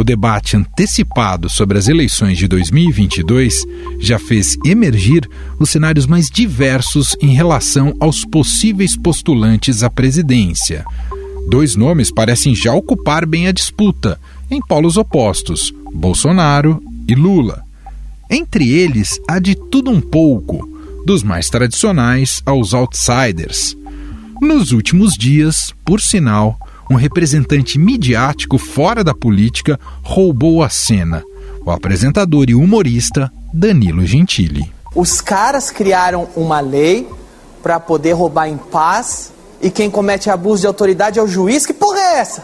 O debate antecipado sobre as eleições de 2022 já fez emergir os cenários mais diversos em relação aos possíveis postulantes à presidência. Dois nomes parecem já ocupar bem a disputa, em polos opostos, Bolsonaro e Lula. Entre eles, há de tudo um pouco, dos mais tradicionais aos outsiders. Nos últimos dias, por sinal, um representante midiático fora da política roubou a cena. O apresentador e humorista Danilo Gentili. Os caras criaram uma lei para poder roubar em paz e quem comete abuso de autoridade é o juiz? Que porra é essa?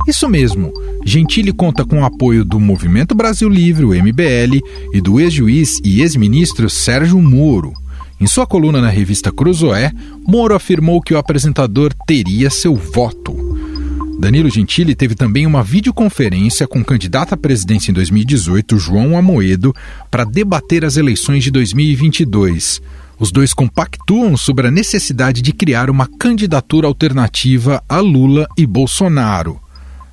Isso mesmo, Gentili conta com o apoio do Movimento Brasil Livre, o MBL, e do ex-juiz e ex-ministro Sérgio Moro. Em sua coluna na revista Cruzoé, Moro afirmou que o apresentador teria seu voto. Danilo Gentili teve também uma videoconferência com o candidato à presidência em 2018, João Amoedo, para debater as eleições de 2022. Os dois compactuam sobre a necessidade de criar uma candidatura alternativa a Lula e Bolsonaro.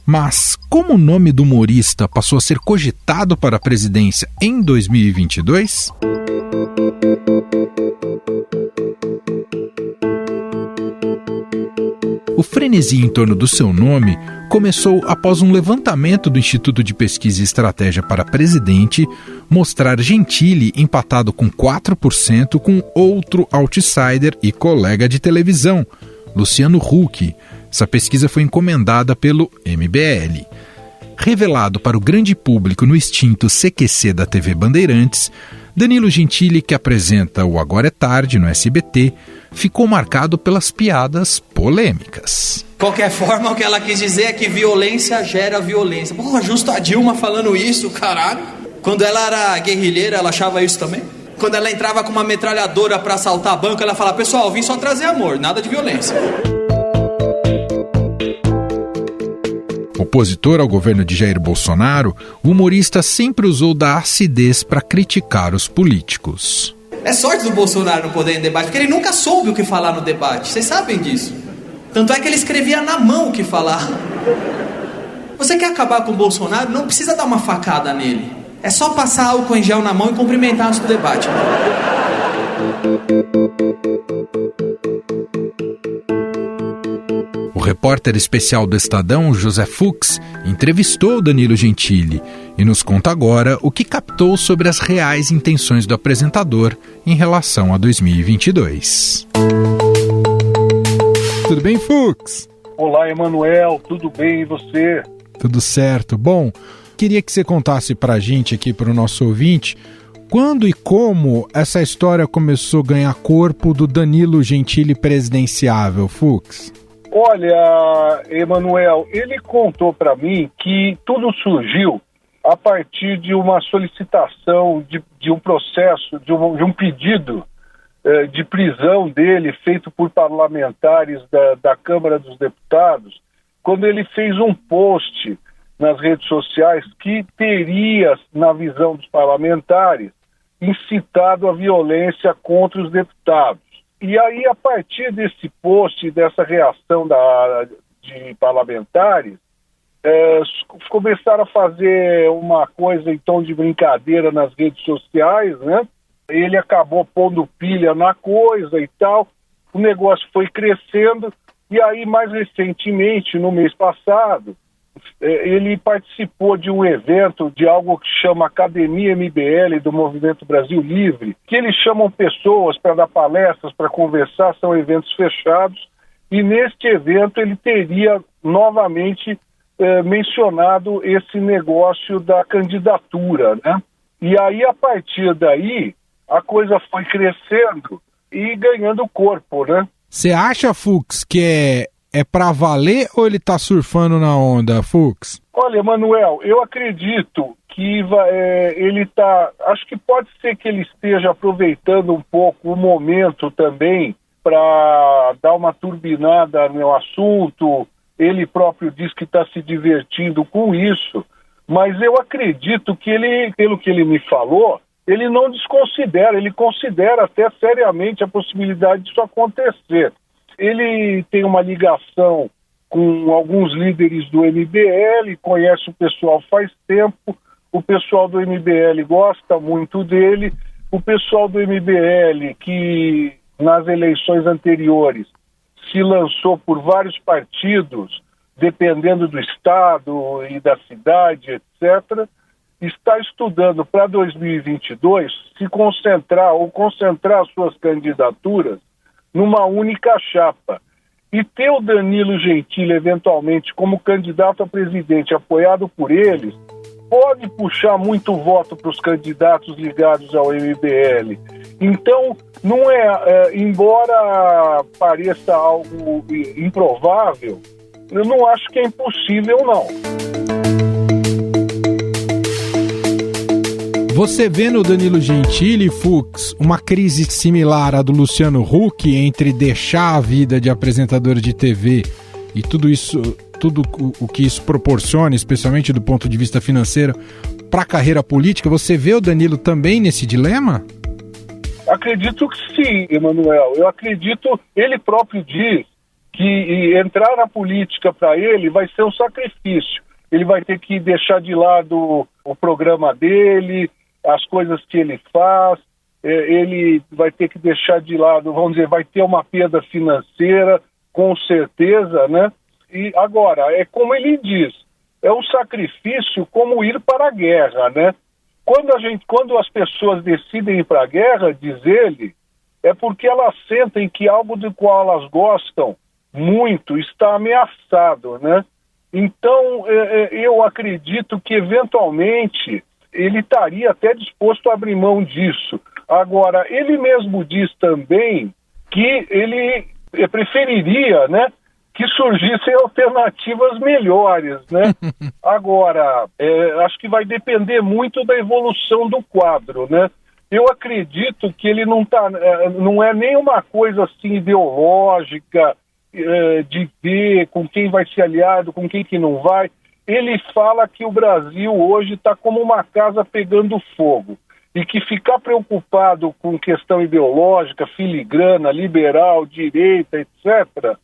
Mas como o nome do humorista passou a ser cogitado para a presidência em 2022? O frenesi em torno do seu nome começou após um levantamento do Instituto de Pesquisa e Estratégia para Presidente mostrar Gentili empatado com 4% com outro outsider e colega de televisão, Luciano Huck. Essa pesquisa foi encomendada pelo MBL. Revelado para o grande público no extinto CQC da TV Bandeirantes, Danilo Gentili, que apresenta o Agora é Tarde no SBT, ficou marcado pelas piadas polêmicas. De qualquer forma, o que ela quis dizer é que violência gera violência. Porra, justo a Dilma falando isso, caralho. Quando ela era guerrilheira, ela achava isso também? Quando ela entrava com uma metralhadora pra assaltar banco, ela falava, pessoal, vim só trazer amor, nada de violência. Opositor ao governo de Jair Bolsonaro, o humorista sempre usou da acidez para criticar os políticos. É sorte do Bolsonaro não poder ir em debate, porque ele nunca soube o que falar no debate, vocês sabem disso. Tanto é que ele escrevia na mão o que falar. Você quer acabar com o Bolsonaro, não precisa dar uma facada nele. É só passar álcool em gel na mão e cumprimentar antes do debate. O repórter especial do Estadão, José Fux, entrevistou Danilo Gentili e nos conta agora o que captou sobre as reais intenções do apresentador em relação a 2022. Tudo bem, Fux? Olá, Emanuel, tudo bem e você? Tudo certo. Bom, queria que você contasse pra gente aqui, para o nosso ouvinte, quando e como essa história começou a ganhar corpo do Danilo Gentili presidenciável, Fux? Olha, Emanuel, ele contou para mim que tudo surgiu a partir de uma solicitação de um processo, de um pedido de prisão dele feito por parlamentares da Câmara dos Deputados, quando ele fez um post nas redes sociais que teria, na visão dos parlamentares, incitado a violência contra os deputados. E aí, a partir desse post, dessa reação de parlamentares, começaram a fazer uma coisa em tom de brincadeira nas redes sociais, né? Ele acabou pondo pilha na coisa e tal, o negócio foi crescendo, e aí, mais recentemente, no mês passado, ele participou de um evento, de algo que chama Academia MBL do Movimento Brasil Livre, que eles chamam pessoas para dar palestras, para conversar, são eventos fechados, e neste evento ele teria novamente mencionado esse negócio da candidatura, né? E aí, a partir daí, a coisa foi crescendo e ganhando corpo, né? Você acha, Fux, que é pra valer ou ele tá surfando na onda, Fux? Olha, Manuel, eu acredito que ele tá... Acho que pode ser que ele esteja aproveitando um pouco o momento também para dar uma turbinada no assunto. Ele próprio diz que está se divertindo com isso, mas eu acredito que ele, pelo que ele me falou, ele não desconsidera, ele considera até seriamente a possibilidade disso acontecer. Ele tem uma ligação com alguns líderes do MBL, conhece o pessoal faz tempo, o pessoal do MBL gosta muito dele, o pessoal do MBL que nas eleições anteriores se lançou por vários partidos, dependendo do estado e da cidade, etc., está estudando para 2022 se concentrar suas candidaturas numa única chapa. E ter o Danilo Gentili, eventualmente, como candidato a presidente apoiado por eles, pode puxar muito voto para os candidatos ligados ao MBL. Então, não embora pareça algo improvável, eu não acho que é impossível, não. Você vê no Danilo Gentili, Fux, uma crise similar à do Luciano Huck entre deixar a vida de apresentador de TV e tudo o que isso proporciona, especialmente do ponto de vista financeiro, para a carreira política? Você vê o Danilo também nesse dilema? Acredito que sim, Emanuel. Eu acredito, ele próprio diz que entrar na política para ele vai ser um sacrifício. Ele vai ter que deixar de lado o programa dele, as coisas que ele faz, ele vai ter que deixar de lado, vamos dizer, vai ter uma perda financeira, com certeza, né? E agora, é como ele diz, é um sacrifício como ir para a guerra, né? Quando as pessoas decidem ir para a guerra, diz ele, é porque elas sentem que algo do qual elas gostam muito está ameaçado, né? Então, eu acredito que, eventualmente, ele estaria até disposto a abrir mão disso. Agora, ele mesmo diz também que ele preferiria, né, que surgissem alternativas melhores, né? Agora, acho que vai depender muito da evolução do quadro, né? Eu acredito que ele não é nenhuma coisa assim ideológica, de ver com quem vai ser aliado, com quem que não vai. Ele fala que o Brasil hoje está como uma casa pegando fogo e que ficar preocupado com questão ideológica, filigrana, liberal, direita, etc.,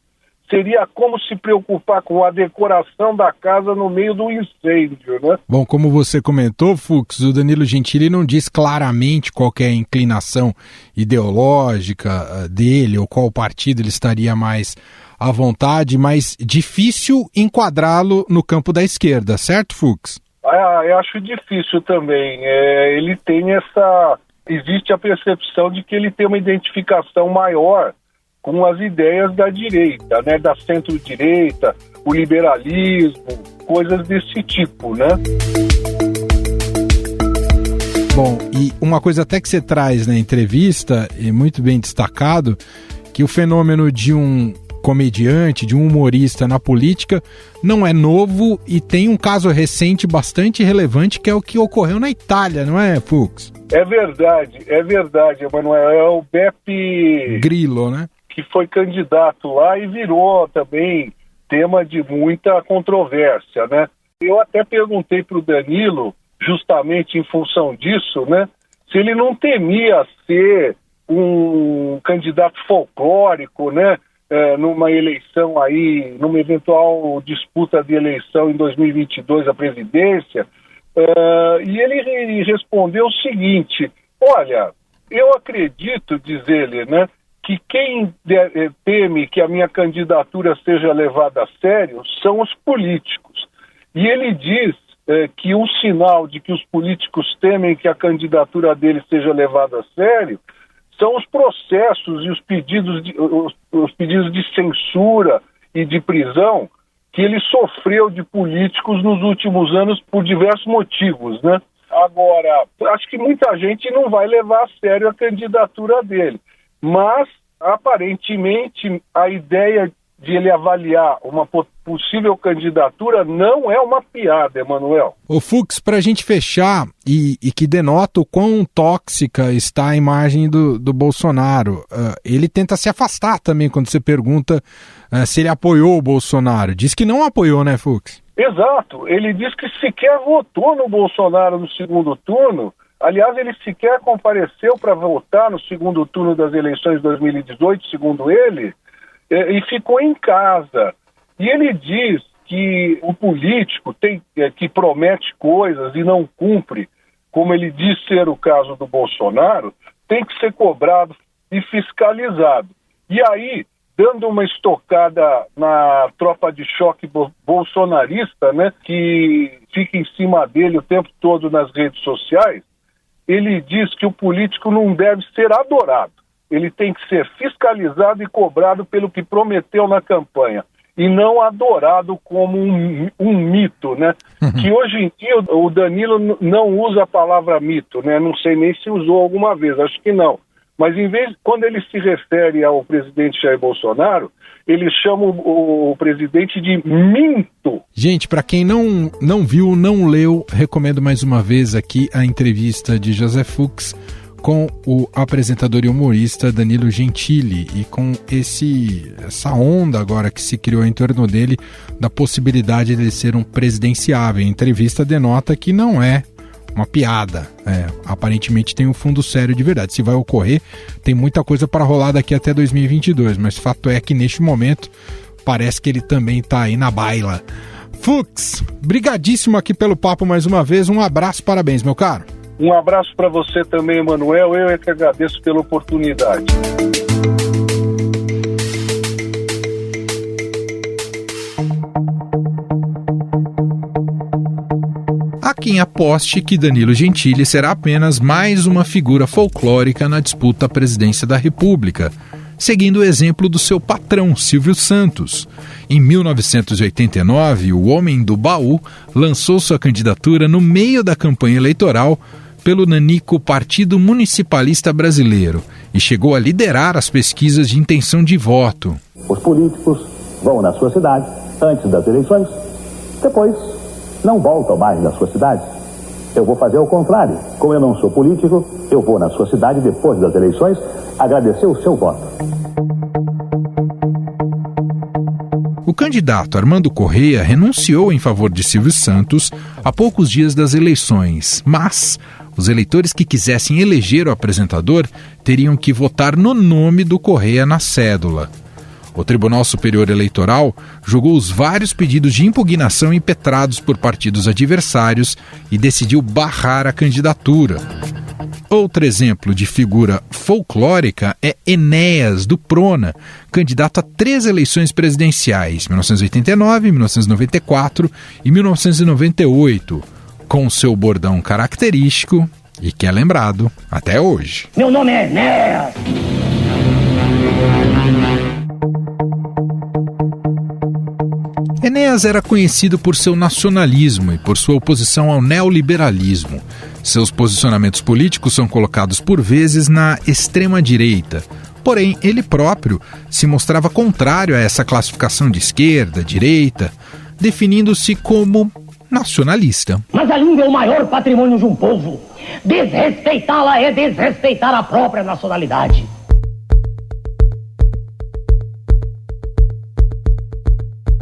seria como se preocupar com a decoração da casa no meio do incêndio, né? Bom, como você comentou, Fux, o Danilo Gentili não diz claramente qual que é a inclinação ideológica dele ou qual partido ele estaria mais à vontade, mas difícil enquadrá-lo no campo da esquerda, certo, Fux? Eu acho difícil também. Ele tem existe a percepção de que ele tem uma identificação maior com as ideias da direita, né, da centro-direita, o liberalismo, coisas desse tipo, né? Bom, e uma coisa até que você traz na entrevista, e muito bem destacado, que o fenômeno de um comediante, de um humorista na política não é novo e tem um caso recente bastante relevante, que é o que ocorreu na Itália, não é, Fux? É verdade, Emanuel. É o Beppe Grillo, né? Que foi candidato lá e virou também tema de muita controvérsia, né? Eu até perguntei para o Danilo, justamente em função disso, né, se ele não temia ser um candidato folclórico, né, numa eleição aí, numa eventual disputa de eleição em 2022 à presidência, e ele respondeu o seguinte: olha, eu acredito, diz ele, né, que quem teme que a minha candidatura seja levada a sério são os políticos. E ele diz que um sinal de que os políticos temem que a candidatura dele seja levada a sério são os processos e os pedidos de censura e de prisão que ele sofreu de políticos nos últimos anos por diversos motivos, né? Agora, acho que muita gente não vai levar a sério a candidatura dele. Mas, aparentemente, a ideia de ele avaliar uma possível candidatura não é uma piada, Emanuel. Ô Fux, para a gente fechar, e que denota o quão tóxica está a imagem do Bolsonaro, ele tenta se afastar também quando você pergunta se ele apoiou o Bolsonaro. Diz que não apoiou, né, Fux? Exato. Ele diz que sequer votou no Bolsonaro no segundo turno. Aliás, ele sequer compareceu para votar no segundo turno das eleições de 2018, segundo ele, e ficou em casa. E ele diz que o político que promete coisas e não cumpre, como ele diz ser o caso do Bolsonaro, tem que ser cobrado e fiscalizado. E aí, dando uma estocada na tropa de choque bolsonarista, né, que fica em cima dele o tempo todo nas redes sociais, ele diz que o político não deve ser adorado. Ele tem que ser fiscalizado e cobrado pelo que prometeu na campanha, e não adorado como um mito, né? Que hoje em dia o Danilo não usa a palavra mito, né? Não sei nem se usou alguma vez, acho que não. Mas quando ele se refere ao presidente Jair Bolsonaro, ele chama o presidente de minto. Gente, para quem não viu, não leu, recomendo mais uma vez aqui a entrevista de José Fux com o apresentador e humorista Danilo Gentili, e com essa onda agora que se criou em torno dele da possibilidade de ele ser um presidenciável. A entrevista denota que não é uma piada, aparentemente tem um fundo sério de verdade. Se vai ocorrer, tem muita coisa para rolar daqui até 2022, mas fato é que neste momento parece que ele também está aí na baila. Fux, brigadíssimo aqui pelo papo mais uma vez, um abraço, parabéns, meu caro. Um abraço para você também, Emanuel. Eu é que agradeço pela oportunidade. Há quem aposte que Danilo Gentili será apenas mais uma figura folclórica na disputa à presidência da República, seguindo o exemplo do seu patrão, Silvio Santos. Em 1989, o homem do baú lançou sua candidatura no meio da campanha eleitoral pelo nanico Partido Municipalista Brasileiro e chegou a liderar as pesquisas de intenção de voto. Os políticos vão na sua cidade antes das eleições, depois não voltam mais na sua cidade. Eu vou fazer o contrário. Como eu não sou político, eu vou na sua cidade depois das eleições agradecer o seu voto. O candidato Armando Correia renunciou em favor de Silvio Santos há poucos dias das eleições, mas os eleitores que quisessem eleger o apresentador teriam que votar no nome do Correia na cédula. O Tribunal Superior Eleitoral julgou os vários pedidos de impugnação impetrados por partidos adversários e decidiu barrar a candidatura. Outro exemplo de figura folclórica é Enéas, do Prona, candidato a 3 eleições presidenciais, 1989, 1994 e 1998, com seu bordão característico e que é lembrado até hoje. Meu nome é Enéas! Enéas era conhecido por seu nacionalismo e por sua oposição ao neoliberalismo. Seus posicionamentos políticos são colocados por vezes na extrema-direita. Porém, ele próprio se mostrava contrário a essa classificação de esquerda, direita, definindo-se como nacionalista. Mas a língua é o maior patrimônio de um povo. Desrespeitá-la é desrespeitar a própria nacionalidade.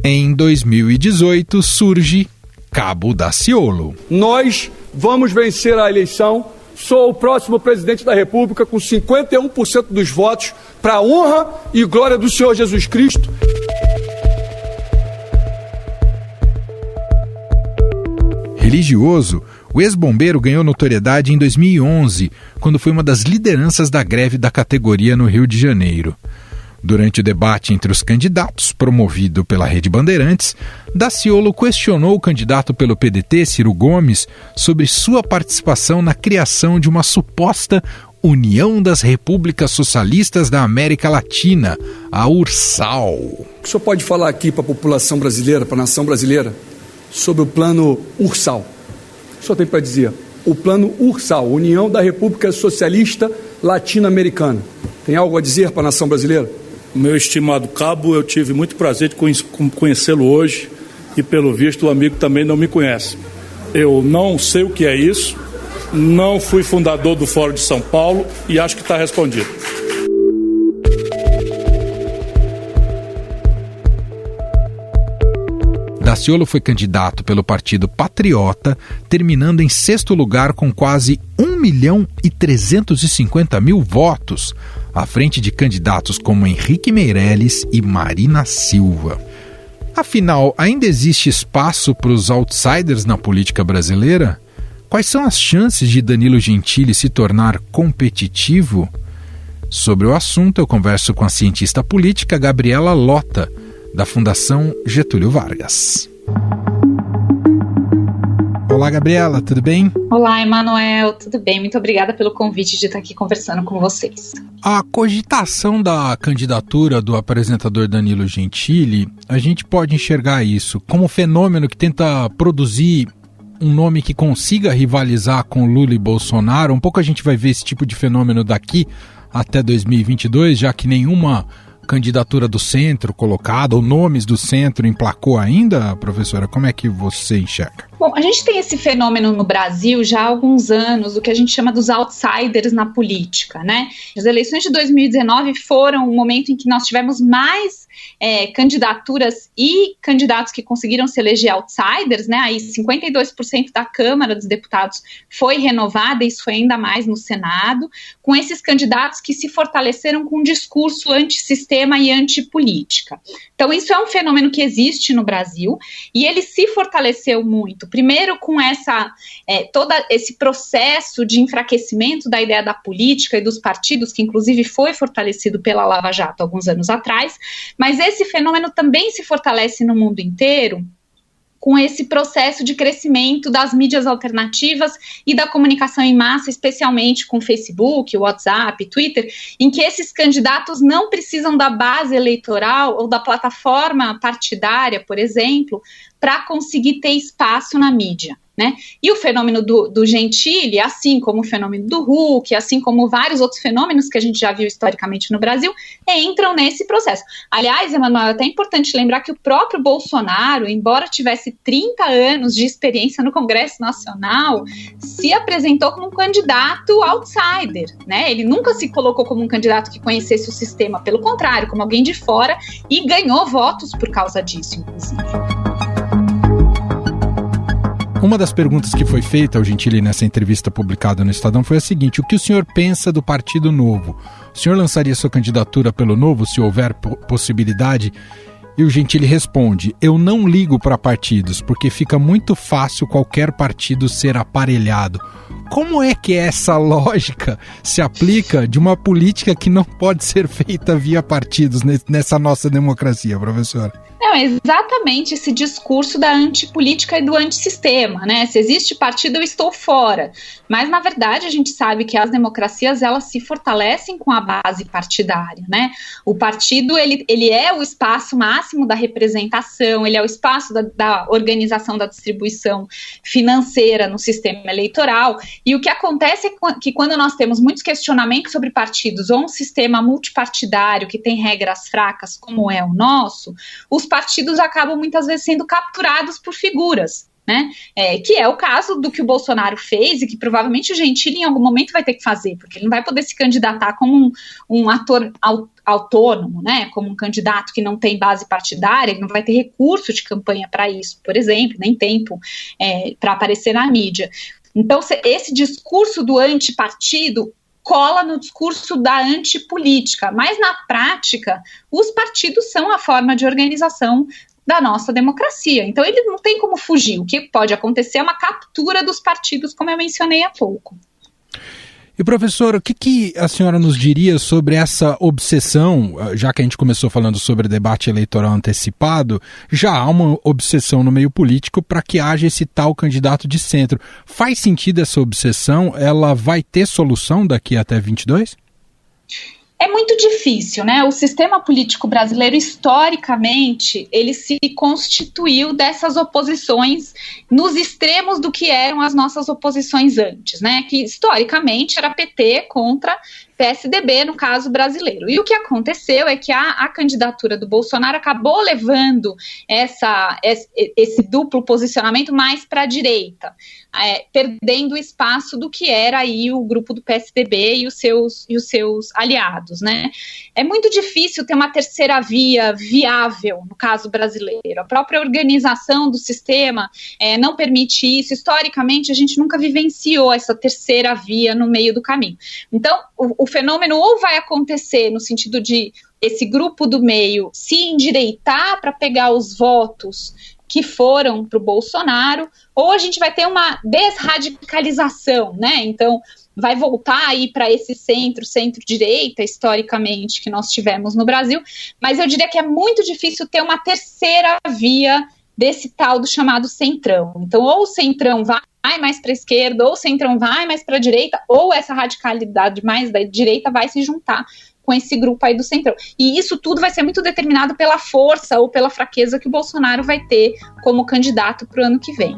Em 2018 surge Cabo Daciolo. Nós vamos vencer a eleição. Sou o próximo presidente da República com 51% dos votos, para a honra e glória do Senhor Jesus Cristo. Religioso, o ex-bombeiro ganhou notoriedade em 2011, quando foi uma das lideranças da greve da categoria no Rio de Janeiro. Durante o debate entre os candidatos, promovido pela Rede Bandeirantes, Daciolo questionou o candidato pelo PDT, Ciro Gomes, sobre sua participação na criação de uma suposta União das Repúblicas Socialistas da América Latina, a URSAL. O que o senhor pode falar aqui para a população brasileira, para a nação brasileira, sobre o plano URSAL? O que o senhor tem para dizer? O plano URSAL, União da República Socialista Latino-Americana. Tem algo a dizer para a nação brasileira? Meu estimado cabo, eu tive muito prazer de conhecê-lo hoje e, pelo visto, o amigo também não me conhece. Eu não sei o que é isso, não fui fundador do Fórum de São Paulo e acho que está respondido. Daciolo foi candidato pelo Partido Patriota, terminando em 6º lugar com quase 1.350.000 votos, à frente de candidatos como Henrique Meirelles e Marina Silva. Afinal, ainda existe espaço para os outsiders na política brasileira? Quais são as chances de Danilo Gentili se tornar competitivo? Sobre o assunto, eu converso com a cientista política Gabriela Lota, da Fundação Getúlio Vargas. Olá, Gabriela, tudo bem? Olá, Emanuel, tudo bem? Muito obrigada pelo convite de estar aqui conversando com vocês. A cogitação da candidatura do apresentador Danilo Gentili, a gente pode enxergar isso como um fenômeno que tenta produzir um nome que consiga rivalizar com Lula e Bolsonaro. Um pouco a gente vai ver esse tipo de fenômeno daqui até 2022, já que nenhuma candidatura do centro colocada, ou nomes do centro emplacou ainda, professora? Como é que você enxerga? Bom, a gente tem esse fenômeno no Brasil já há alguns anos, o que a gente chama dos outsiders na política, né? As eleições de 2019 foram um momento em que nós tivemos mais candidaturas e candidatos que conseguiram se eleger outsiders, né? Aí 52% da Câmara dos Deputados foi renovada, isso foi ainda mais no Senado, com esses candidatos que se fortaleceram com um discurso antissistema e antipolítica. Então isso é um fenômeno que existe no Brasil e ele se fortaleceu muito. Primeiro com todo esse processo de enfraquecimento da ideia da política e dos partidos, que inclusive foi fortalecido pela Lava Jato alguns anos atrás, mas esse fenômeno também se fortalece no mundo inteiro com esse processo de crescimento das mídias alternativas e da comunicação em massa, especialmente com Facebook, WhatsApp, Twitter, em que esses candidatos não precisam da base eleitoral ou da plataforma partidária, por exemplo, para conseguir ter espaço na mídia, né? E o fenômeno do Gentili, assim como o fenômeno do Huck, assim como vários outros fenômenos que a gente já viu historicamente no Brasil, entram nesse processo. Aliás, Emanuel, é até importante lembrar que o próprio Bolsonaro, embora tivesse 30 anos de experiência no Congresso Nacional, se apresentou como um candidato outsider, né? Ele nunca se colocou como um candidato que conhecesse o sistema, pelo contrário, como alguém de fora, e ganhou votos por causa disso, inclusive. Uma das perguntas que foi feita ao Gentili nessa entrevista publicada no Estadão foi a seguinte: o que o senhor pensa do Partido Novo? O senhor lançaria sua candidatura pelo Novo se houver possibilidade? E o Gentili responde: eu não ligo para partidos, porque fica muito fácil qualquer partido ser aparelhado. Como é que essa lógica se aplica de uma política que não pode ser feita via partidos nessa nossa democracia, professora? Não, é exatamente esse discurso da antipolítica e do antissistema, né? Se existe partido, eu estou fora. Mas, na verdade, a gente sabe que as democracias, elas se fortalecem com a base partidária, né? O partido, ele é o espaço máximo da representação, ele é o espaço da organização da distribuição financeira no sistema eleitoral. E o que acontece é que quando nós temos muitos questionamentos sobre partidos ou um sistema multipartidário que tem regras fracas, como é o nosso, os partidos acabam muitas vezes sendo capturados por figuras, né? Que é o caso do que o Bolsonaro fez e que provavelmente o Gentili em algum momento vai ter que fazer, porque ele não vai poder se candidatar como um ator autônomo, né? Como um candidato que não tem base partidária, ele não vai ter recurso de campanha para isso, por exemplo, nem tempo para aparecer na mídia. Então, esse discurso do antipartido cola no discurso da antipolítica, mas na prática, os partidos são a forma de organização da nossa democracia. Então, ele não tem como fugir. O que pode acontecer é uma captura dos partidos, como eu mencionei há pouco. E, professor, o que a senhora nos diria sobre essa obsessão, já que a gente começou falando sobre debate eleitoral antecipado, já há uma obsessão no meio político para que haja esse tal candidato de centro. Faz sentido essa obsessão? Ela vai ter solução daqui até 22? É muito difícil, né? O sistema político brasileiro, historicamente, ele se constituiu dessas oposições nos extremos do que eram as nossas oposições antes, né? Que, historicamente, era PT contra PSDB, no caso brasileiro. E o que aconteceu é que a candidatura do Bolsonaro acabou levando esse duplo posicionamento mais para a direita, perdendo o espaço do que era aí o grupo do PSDB e os seus aliados, né? É muito difícil ter uma terceira via viável, no caso brasileiro. A própria organização do sistema não permite isso. Historicamente, a gente nunca vivenciou essa terceira via no meio do caminho. Então, o fenômeno ou vai acontecer no sentido de esse grupo do meio se endireitar para pegar os votos que foram para o Bolsonaro, ou a gente vai ter uma desradicalização, né? Então, vai voltar aí para esse centro-direita, historicamente, que nós tivemos no Brasil, mas eu diria que é muito difícil ter uma terceira via desse tal do chamado centrão. Então, ou o centrão vai mais para a esquerda, ou o centrão vai mais para a direita, ou essa radicalidade mais da direita vai se juntar com esse grupo aí do centrão. E isso tudo vai ser muito determinado pela força ou pela fraqueza que o Bolsonaro vai ter como candidato para o ano que vem.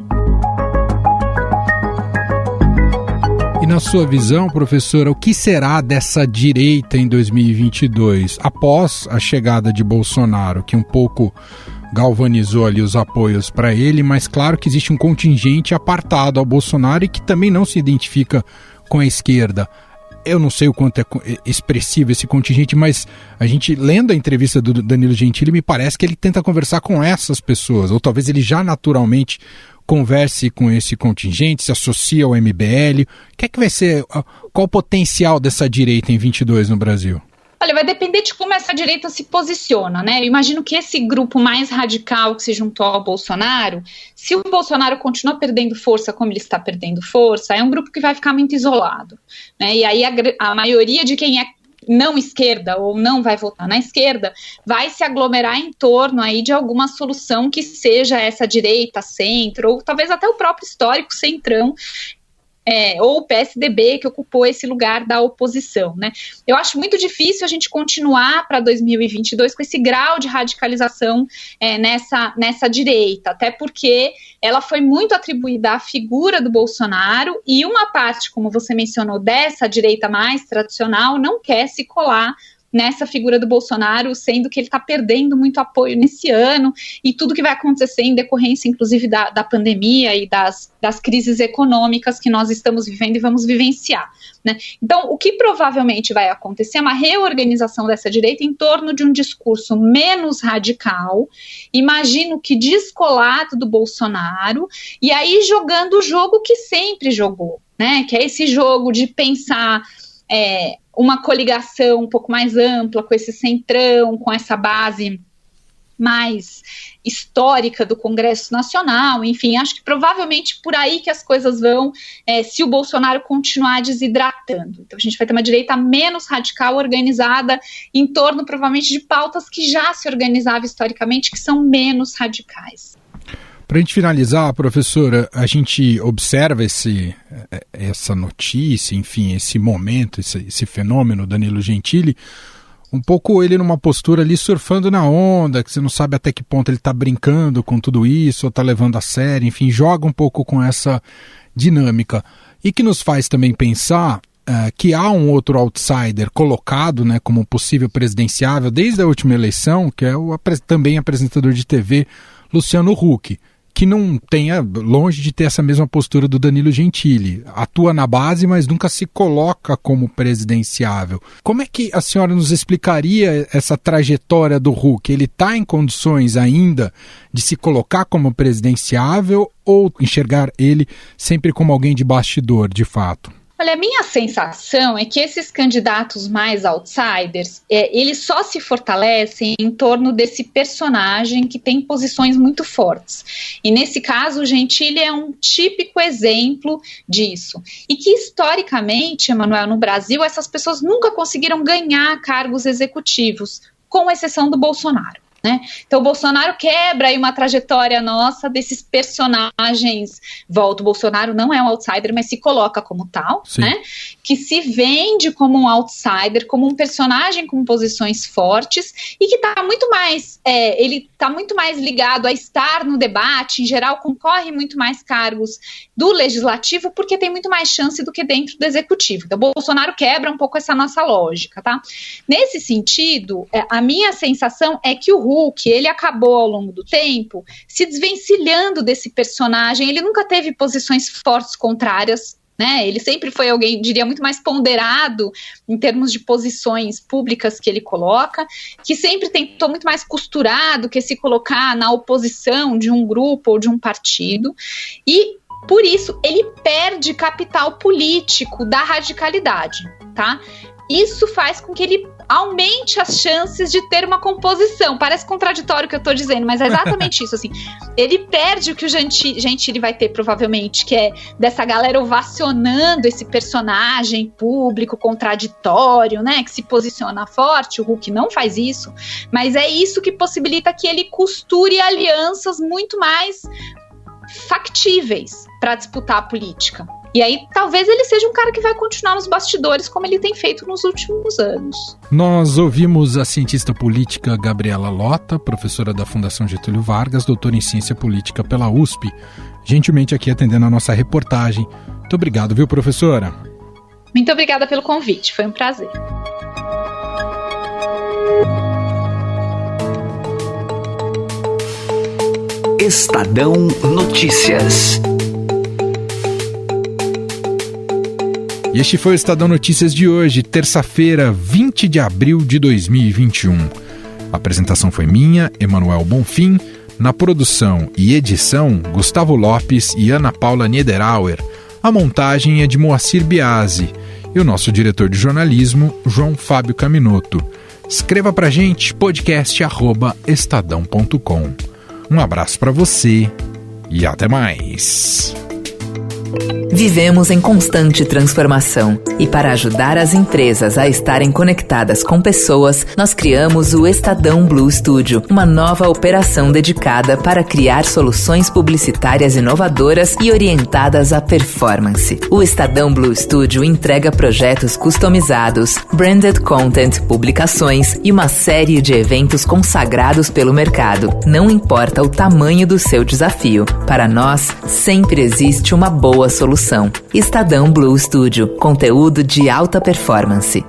E na sua visão, professora, o que será dessa direita em 2022, após a chegada de Bolsonaro, que um pouco galvanizou ali os apoios para ele, mas claro que existe um contingente apartado ao Bolsonaro e que também não se identifica com a esquerda. Eu não sei o quanto é expressivo esse contingente, mas a gente, lendo a entrevista do Danilo Gentili, me parece que ele tenta conversar com essas pessoas, ou talvez ele já naturalmente converse com esse contingente, se associa ao MBL. O que é que vai ser, qual o potencial dessa direita em 22 no Brasil? Olha, vai depender de como essa direita se posiciona, né? Eu imagino que esse grupo mais radical que se juntou ao Bolsonaro, se o Bolsonaro continua perdendo força como ele está perdendo força, é um grupo que vai ficar muito isolado, né? E aí a maioria de quem é não esquerda ou não vai votar na esquerda vai se aglomerar em torno aí de alguma solução que seja essa direita, centro, ou talvez até o próprio histórico centrão, ou o PSDB, que ocupou esse lugar da oposição, né? Eu acho muito difícil a gente continuar para 2022 com esse grau de radicalização nessa direita, até porque ela foi muito atribuída à figura do Bolsonaro e uma parte, como você mencionou, dessa direita mais tradicional não quer se colar nessa figura do Bolsonaro, sendo que ele está perdendo muito apoio nesse ano e tudo que vai acontecer em decorrência, inclusive, da pandemia e das crises econômicas que nós estamos vivendo e vamos vivenciar, né? Então, o que provavelmente vai acontecer é uma reorganização dessa direita em torno de um discurso menos radical, imagino que descolado do Bolsonaro, e aí jogando o jogo que sempre jogou, né? Que é esse jogo de pensar uma coligação um pouco mais ampla com esse centrão, com essa base mais histórica do Congresso Nacional, enfim, acho que provavelmente por aí que as coisas vão, se o Bolsonaro continuar desidratando. Então a gente vai ter uma direita menos radical, organizada em torno provavelmente de pautas que já se organizavam historicamente, que são menos radicais. Para a gente finalizar, professora, a gente observa essa notícia, enfim, esse momento, esse fenômeno, Danilo Gentili, um pouco ele numa postura ali surfando na onda, que você não sabe até que ponto ele está brincando com tudo isso, ou está levando a sério, enfim, joga um pouco com essa dinâmica. E que nos faz também pensar que há um outro outsider colocado, né, como possível presidenciável desde a última eleição, que é o também apresentador de TV, Luciano Huck, que não tenha, longe de ter essa mesma postura do Danilo Gentili, atua na base, mas nunca se coloca como presidenciável. Como é que a senhora nos explicaria essa trajetória do Huck? Ele está em condições ainda de se colocar como presidenciável ou enxergar ele sempre como alguém de bastidor, de fato? Olha, a minha sensação é que esses candidatos mais outsiders, eles só se fortalecem em torno desse personagem que tem posições muito fortes. E nesse caso, o Gentili é um típico exemplo disso. E que historicamente, Emanuel, no Brasil, essas pessoas nunca conseguiram ganhar cargos executivos, com exceção do Bolsonaro, né? Então o Bolsonaro quebra aí uma trajetória nossa desses personagens. O Bolsonaro não é um outsider, mas se coloca como tal, né? Que se vende como um outsider, como um personagem com posições fortes e que está muito mais, ele está muito mais ligado a estar no debate, em geral concorre muito mais cargos do legislativo porque tem muito mais chance do que dentro do executivo. Então o Bolsonaro quebra um pouco essa nossa lógica, tá? Nesse sentido, a minha sensação é que o Huck, ele acabou ao longo do tempo se desvencilhando desse personagem. Ele nunca teve posições fortes contrárias, né? Ele sempre foi alguém, diria, muito mais ponderado em termos de posições públicas que ele coloca, que sempre tentou muito mais costurar do que se colocar na oposição de um grupo ou de um partido, e por isso ele perde capital político da radicalidade, tá? isso faz com que ele aumente as chances de ter uma composição. Parece contraditório o que eu tô dizendo, mas é exatamente isso, assim. Ele perde o que o Gentili vai ter, provavelmente, que é dessa galera ovacionando esse personagem público, contraditório, né, que se posiciona forte. O Huck não faz isso, mas é isso que possibilita que ele costure alianças muito mais factíveis para disputar a política. E aí, talvez ele seja um cara que vai continuar nos bastidores como ele tem feito nos últimos anos. Nós ouvimos a cientista política Gabriela Lota, professora da Fundação Getúlio Vargas, doutora em Ciência Política pela USP, gentilmente aqui atendendo a nossa reportagem. Muito obrigado, viu, professora? Muito obrigada pelo convite, foi um prazer. Estadão Notícias. E este foi o Estadão Notícias de hoje, terça-feira, 20 de abril de 2021. A apresentação foi minha, Emanuel Bonfim. Na produção e edição, Gustavo Lopes e Ana Paula Niederauer. A montagem é de Moacir Biasi. E o nosso diretor de jornalismo, João Fábio Caminoto. Escreva pra gente, podcast@estadão.com. Um abraço para você e até mais. Vivemos em constante transformação e para ajudar as empresas a estarem conectadas com pessoas, nós criamos o Estadão Blue Studio, uma nova operação dedicada para criar soluções publicitárias inovadoras e orientadas à performance. O Estadão Blue Studio entrega projetos customizados, branded content, publicações e uma série de eventos consagrados pelo mercado. Não importa o tamanho do seu desafio, para nós sempre existe uma boa solução. Estadão Blue Studio, conteúdo de alta performance.